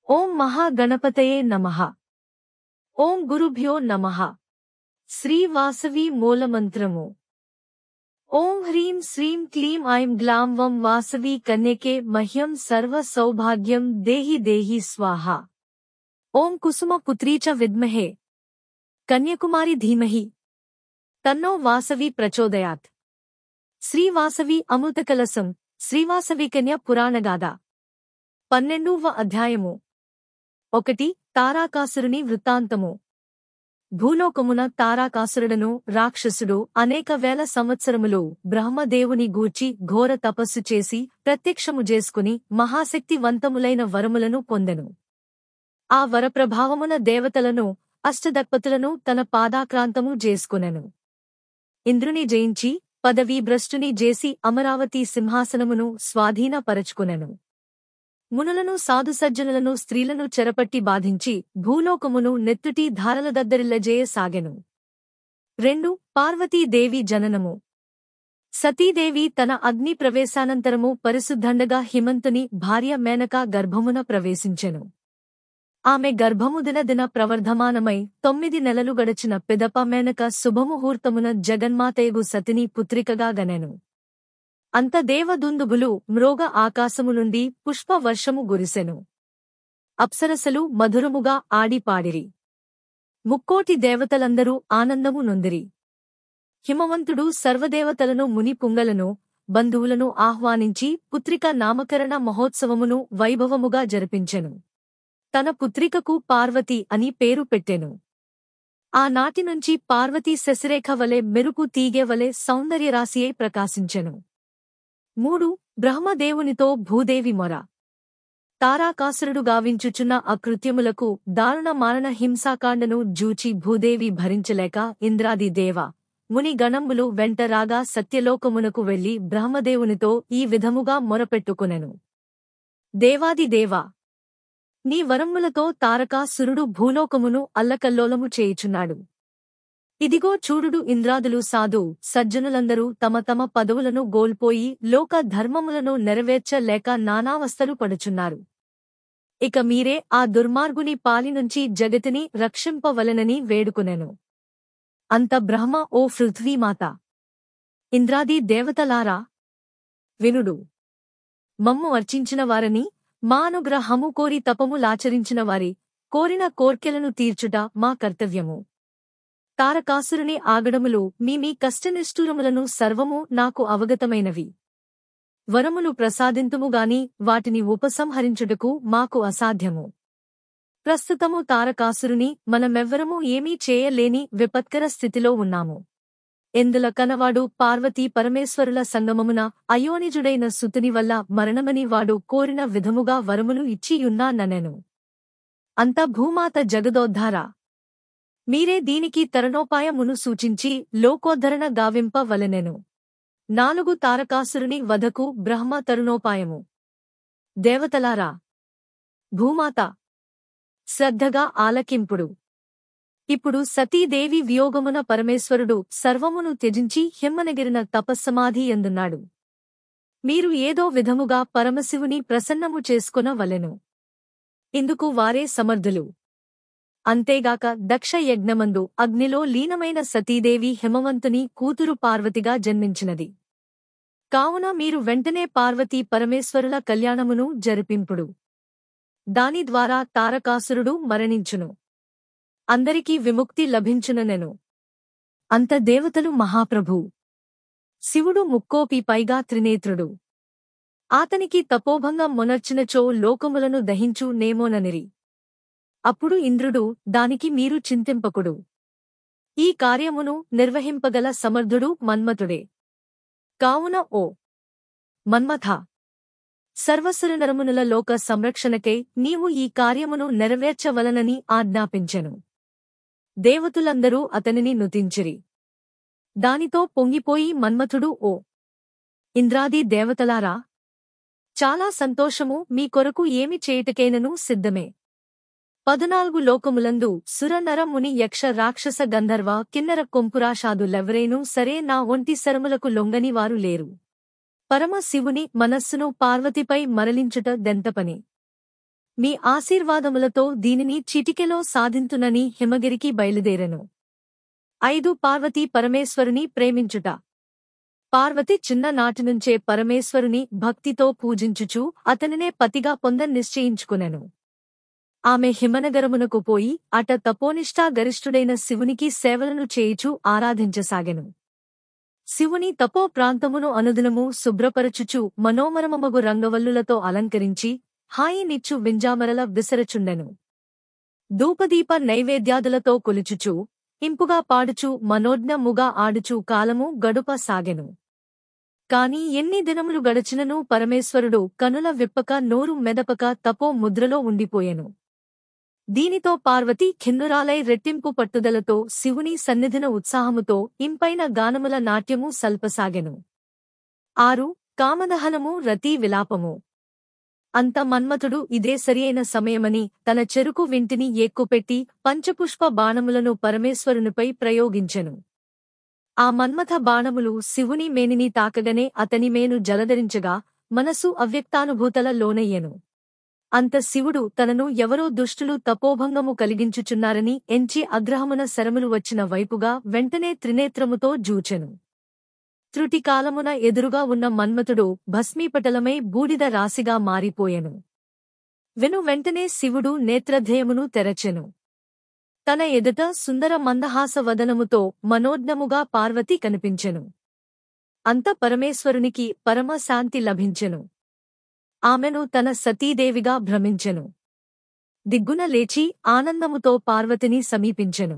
ఓం మహాగణపతయే నమః. ఓం గురుభ్యో నమః. శ్రీ వాసవి మూలమంత్రము. ఓం హ్రీం శ్రీం క్లీం ఐం గ్లాం వం వాసవి కన్యకే మహ్యం సర్వ సౌభాగ్యం దేహి దేహి స్వాహ. ఓం కుసుమ పుత్రీ చ విద్మహే కన్యకుమారి ధీమహి తన్నో వాసవి ప్రచోదయాత్. శ్రీవాసవి అమృతకలశం. శ్రీవాసవి కన్య పురాణగాథ. 12వ అధ్యాయము. 1. తారాకాసురుని వృత్తాంతము. భూలోకమున తారాకాసురుడను రాక్షసుడు అనేక వేల సంవత్సరములు బ్రహ్మదేవుని గూర్చి ఘోర తపస్సు చేసి ప్రత్యక్షము చేసుకుని మహాశక్తివంతములైన వరములను పొందెను. ఆ వరప్రభావమున దేవతలను అష్టదక్పతులను తన పాదాక్రాంతము చేసుకొనెను. ఇంద్రుని జయించి పదవీ భ్రష్టుని జేసి అమరావతి సింహాసనమును స్వాధీనపరచుకొనెను. మునులను సాధుసజ్జనులను స్త్రీలను చెరపట్టి బాధించి భూలోకమును నెత్తుటి ధారలదద్దరిల్లజేయసాగెను. 2. పార్వతీదేవి జననము. సతీదేవి తన అగ్ని ప్రవేశానంతరము పరిశుద్ధండగా హిమంతుని భార్య మేనకా గర్భమున ప్రవేశించెను. ఆమె గర్భము దినదిన ప్రవర్ధమానమై 9 నెలలు గడచిన పిదప మేనక శుభముహూర్తమున జగన్మాతయగు సతిని పుత్రికగా గనెను. అంత దేవదుందుబులు మ్రోగ ఆకాశము నుండి పుష్పవర్షము గురిసెను. అప్సరసలు మధురముగా ఆడిపాడిరి. ముక్కోటి దేవతలందరూ ఆనందము నొందిరి. హిమవంతుడు సర్వదేవతలను ముని పుంగలను బంధువులను ఆహ్వానించి పుత్రిక నామకరణ మహోత్సవమును వైభవముగా జరిపించెను. తన పుత్రికకు పార్వతి అని పేరు పెట్టెను. ఆనాటినుంచి పార్వతీ శశిరేఖ వలె మెరుపు తీగెవలె సౌందర్యరాశియై ప్రకాశించెను. 3. బ్రహ్మదేవునితో భూదేవి మొర. తారాకాసురుడు గావించుచున్న అకృత్యములకు దారుణ మారణ హింసాకాండను జూచి భూదేవి భరించలేక ఇంద్రాది దేవ ముని గణంబులు వెంట రాగా సత్యలోకమునకు వెళ్లి బ్రహ్మదేవునితో ఈ విధముగా మొరపెట్టుకొనెను. దేవాది దేవా, నీ వరములతో తారకాసురుడు భూలోకమును అల్లకల్లోలము చేయుచున్నాడు. ఇదిగో చూడుడు, ఇంద్రాదులు సాధు సజ్జనులందరూ తమ తమ పదవులను గోల్పోయి లోక ధర్మములను నెరవేర్చలేక నానావస్థలు పడుచున్నారు. ఇక మీరే ఆ దుర్మార్గుని పాలినుంచి జగతిని రక్షింపవలెనని వేడుకొనెను. అంత బ్రహ్మ, ఓ పృథ్వీమాత, ఇంద్రాది దేవతలారా వినుడు. మమ్ము అర్చించిన వారని మా అనుగ్రహము కోరి తపములాచరించిన వారి కోరిన కోర్కెలను తీర్చుట మా కర్తవ్యము. తారకాసురుని ఆగడములు మీ కష్టనిష్ఠూరములను సర్వము నాకు అవగతమైనవి. వరములు ప్రసాదింతుముగాని వాటిని ఉపసంహరించుటకు మాకు అసాధ్యము. ప్రస్తుతము తారకాసురుని మనమెవ్వరము ఏమీ చేయలేని విపత్కర స్థితిలో ఉన్నాము. ఎందుల కనవాడు పార్వతీ పరమేశ్వరుల సంగమమున అయోనిజుడైన సుతుని వల్ల మరణమని వాడు కోరిన విధముగా వరములు ఇచ్చియున్నాననెను. అంత భూమాత జగదోద్ధార, మీరే దీనికి తరుణోపాయమును సూచించి లోకోద్ధరణ గావింపవలెనెను. 4. తారకాసురుని వధకు బ్రహ్మ తరుణోపాయము. దేవతలారా, భూమాత, శ్రద్ధగా ఆలకింపుడు. ఇప్పుడు సతీదేవి వియోగమున పరమేశ్వరుడు సర్వమును త్యజించి హిమ్మనగిరిన తపస్సమాధి యందున్నాడు. మీరు ఏదో విధముగా పరమశివుని ప్రసన్నము చేసుకొనవలెను. ఇందుకు వారే సమర్థులు. అంతేగాక దక్ష యజ్ఞమందు అగ్నిలో లీనమైన సతీదేవి హిమవంతుని కూతురు పార్వతిగా జన్మించినది. కావున మీరు వెంటనే పార్వతీ పరమేశ్వరుల కళ్యాణమును జరిపింపుడు. దాని ద్వారా తారకాసురుడు మరణించును, అందరికీ విముక్తి లభించుననెను. అంత దేవతలు మహాప్రభూ శివుడు ముక్కోపి పైగా త్రినేత్రుడు. ఆతనికి తపోభంగం మొనర్చినచో లోకములను దహించు నేమోననిరి. అప్పుడు ఇంద్రుడు, దానికి మీరు చింతింపకుడు. ఈ కార్యమును నిర్వహింపగల సమర్థుడు మన్మథుడే. కావున ఓ మన్మథ, సర్వసురనరమునుల లోక సంరక్షణకై నీవు ఈ కార్యమును నెరవేర్చవలనని ఆజ్ఞాపించెను. దేవతులందరూ అతనిని నుతించిరి. దానితో పొంగిపోయి మన్మథుడు, ఓ ఇంద్రాది దేవతలారా, చాలా సంతోషము, మీ కొరకు ఏమి చేయుటకైనను సిద్ధమే. 14 లోకములందు సుర నర ముని యక్ష రాక్షస గంధర్వ కిన్నర కొంపురాషాదులెవరైనూ సరే నా ఒంటి శరములకు లొంగని వారు లేరు. పరమ శివుని మనస్సును పార్వతిపై మరలించుట దెంతపని. మీ ఆశీర్వాదములతో దీనిని చిటికెలో సాధింతునని హిమగిరికి బయలుదేరెను. 5 పార్వతీ పరమేశ్వరుని ప్రేమించుట. పార్వతి చిన్ననాటినుంచే పరమేశ్వరుని భక్తితో పూజించుచూ అతనినే పతిగా నిశ్చయించుకునెను. ఆమె హిమనగరమునకు పోయి అట తపోనిష్టా గరిష్ఠుడైన శివునికి సేవలను చేయుచూ ఆరాధించసాగెను. శివుని తపో ప్రాంతమును అనుదినము శుభ్రపరచుచు మనోమరమమగు రంగవల్లులతో అలంకరించి హాయినిచ్చు వింజామరల విసరచుండెను. ధూపదీప నైవేద్యాదులతో కొలుచుచూ ఇంపుగా పాడుచూ మనోజ్ఞముగా ఆడుచూ కాలము గడుప సాగెను. కాని ఎన్ని దినములు గడచినను పరమేశ్వరుడు కనుల విప్పక నోరు మెదపక తపో ముద్రలో ఉండిపోయెను. దీనితో పార్వతి ఖిన్నురాలై రెట్టింపు పట్టుదలతో శివుని సన్నిధిన ఉత్సాహముతో ఇంపైన గానముల నాట్యము సల్పసాగెను. 6 కామదహనము రతీ విలాపము. అంత మన్మథుడు ఇదే సరియైన సమయమని తన చెరుకు వింటిని ఎక్కుపెట్టి పంచపుష్ప బాణములను పరమేశ్వరునిపై ప్రయోగించెను. ఆ మన్మథ బాణములు శివుని మేనిని తాకగనే అతని మేను జలధరించగా మనసు అవ్యక్తానుభూతల లోనయ్యెను. అంత శివుడు తనను ఎవరో దుష్టులు తపోభంగము కలిగించుచున్నారని ఎంచి అగ్రహమున శరములు వచ్చిన వైపుగా వెంటనే త్రినేత్రముతో జూచెను. త్రుటికాలమున ఎదురుగా ఉన్న మన్మథుడు భస్మీపటలమై బూడిద రాశిగా మారిపోయెను. వెంటనే శివుడు నేత్రధేయమును తెరచెను. తన ఎదుట సుందర మందహాస వదనముతో మనోజ్ఞముగా పార్వతి కనిపించెను. అంత పరమేశ్వరునికి పరమశాంతి లభించెను. ఆమెను తన సతీదేవిగా భ్రమించెను. దిగ్గున లేచి ఆనందముతో పార్వతిని సమీపించెను.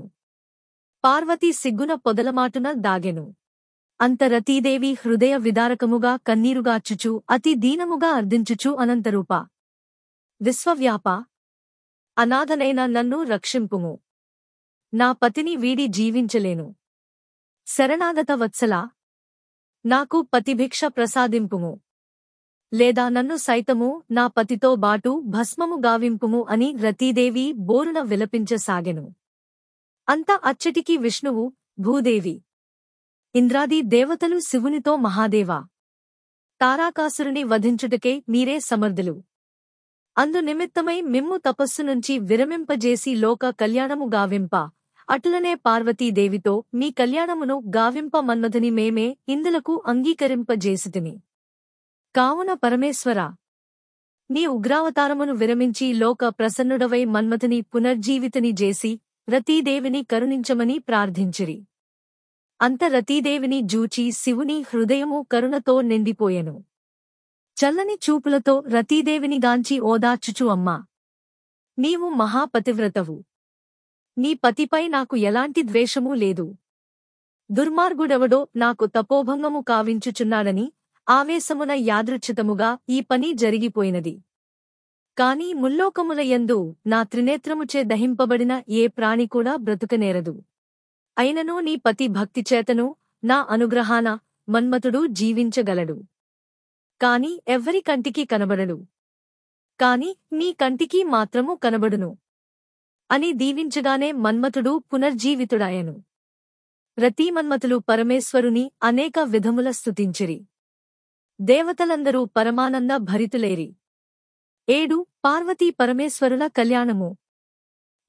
పార్వతి సిగ్గున పొదలమాటున దాగెను. అంత రతీదేవి హృదయ విదారకముగా కన్నీరుగార్చుచూ అతి దీనముగా అర్దించుచూ అనంతరూప విశ్వవ్యాప అనాథనైన నన్ను రక్షింపుము. నా పతిని వీడి జీవించలేను. శరణాగత వత్సలా నాకు పతిభిక్ష ప్రసాదింపుము. లేదా నన్ను సైతము నా పతితో బాటు భస్మము గావింపుము అని రతీదేవి బోరున విలపించసాగెను. అంత అచ్చటికి విష్ణువు, భూదేవి, ఇంద్రాది దేవతలు శివునితో మహాదేవా, తారాకాసురుని వధించుటకే మీరే సమర్థులు. అందు నిమిత్తమై మిమ్ము తపస్సు నుంచి విరమింపజేసి లోక కళ్యాణము గావింప, అటులనే పార్వతీదేవితో మీ కళ్యాణమును గావింప మన్మథుని మేమే ఇందులకు అంగీకరింపజేసితిమి. కావున పరమేశ్వరా, నీ ఉగ్రావతారమును విరమించి లోక ప్రసన్నుడవై మన్మథుని పునర్జీవితని జేసి రతీదేవిని కరుణించమని ప్రార్థించిరి. అంత రతీదేవిని జూచి శివుని హృదయము కరుణతో నిండిపోయెను. చల్లని చూపులతో రతీదేవిని గాంచి ఓదార్చుచు అమ్మా, నీవు మహాపతివ్రతవు. నీ పతిపై నాకు ఎలాంటి ద్వేషమూ లేదు. దుర్మార్గుడెవడో నాకు తపోభంగము కావించుచున్నాడని ఆవేశమున యాదృచ్ఛితముగా ఈ పని జరిగిపోయినది. కాని ముల్లోకముల యందు నా త్రినేత్రముచే దహింపబడిన ఏ ప్రాణి కూడా బ్రతుకనేరదు. అయినను నీ పతి భక్తిచేతను నా అనుగ్రహాన మన్మథుడు జీవించగలడు. కాని ఎవ్వరి కంటికి కనబడడు. కాని నీ కంటికి మాత్రము కనబడును అని దీవించగానే మన్మథుడు పునర్జీవితుడాయెను. రతీమన్మథులు పరమేశ్వరుని అనేక విధముల స్తుతించిరి. దేవతలందరూ పరమానంద భరితులేరి. 7 పార్వతీ పరమేశ్వరుల కళ్యాణము.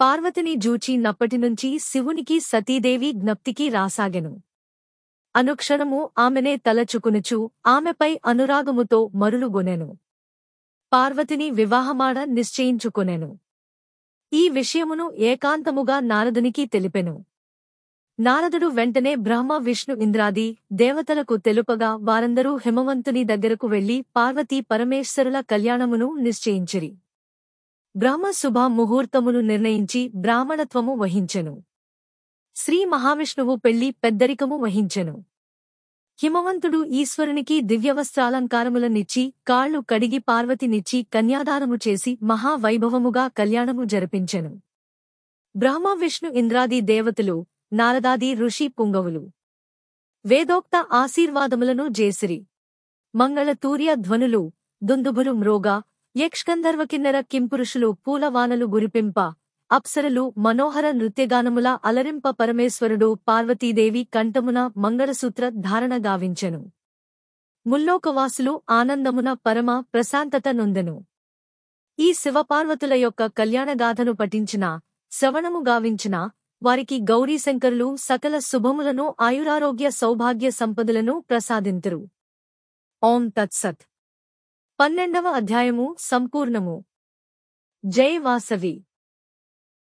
పార్వతిని జూచి నప్పటినుంచి శివునికి సతీదేవి జ్ఞప్తికి రాసాగెను. అనుక్షణము ఆమెనే తలచుకునుచు ఆమెపై అనురాగముతో మరులుగొనెను. పార్వతిని వివాహమాడ నిశ్చయించుకొనెను. ఈ విషయమును ఏకాంతముగా నారదునికి తెలిపెను. నారదుడు వెంటనే బ్రహ్మ విష్ణు ఇంద్రాది దేవతలకు తెలుపగా వారందరూ హిమవంతుని దగ్గరకు వెళ్లి పార్వతీ పరమేశ్వరుల కళ్యాణమును నిశ్చయించిరి. బ్రహ్మ శుభ ముహూర్తమును నిర్ణయించి బ్రాహ్మణత్వము వహించెను. శ్రీ మహావిష్ణువు పెళ్లి పెద్దరికము వహించెను. హిమవంతుడు ఈశ్వరునికి దివ్యవస్త్రాలంకారములనిచ్చి కాళ్లు కడిగి పార్వతినిచ్చి కన్యాదానము చేసి మహావైభవముగా కళ్యాణము జరిపించెను. బ్రహ్మ విష్ణు ఇంద్రాది దేవతలు, నారదాది ఋషి పుంగవులు వేదోక్త ఆశీర్వాదములను జేసిరి. మంగళతూర్య ధ్వనులు, దుందుభులు మ్రోగ, యక్షగంధర్వకిన్నెర కింపురుషులు పూలవానలు గురిపింప, అప్సరలు మనోహర నృత్యగానముల అలరింప పరమేశ్వరుడు పార్వతీదేవి కంఠమున మంగళసూత్ర ధారణ గావించెను. ముల్లోకవాసులు ఆనందమున పరమ ప్రశాంతత నొందెను. ఈ శివపార్వతుల యొక్క కళ్యాణగాథను పఠించిన శ్రవణము గావించిన వారికి గౌరీశంకరులు సకల శుభములను ఆయురారోగ్య సౌభాగ్య సంపదలను ప్రసాదింతురు. ఓం తత్సత్. 12వ అధ్యాయము సంపూర్ణము. జై వాసవి.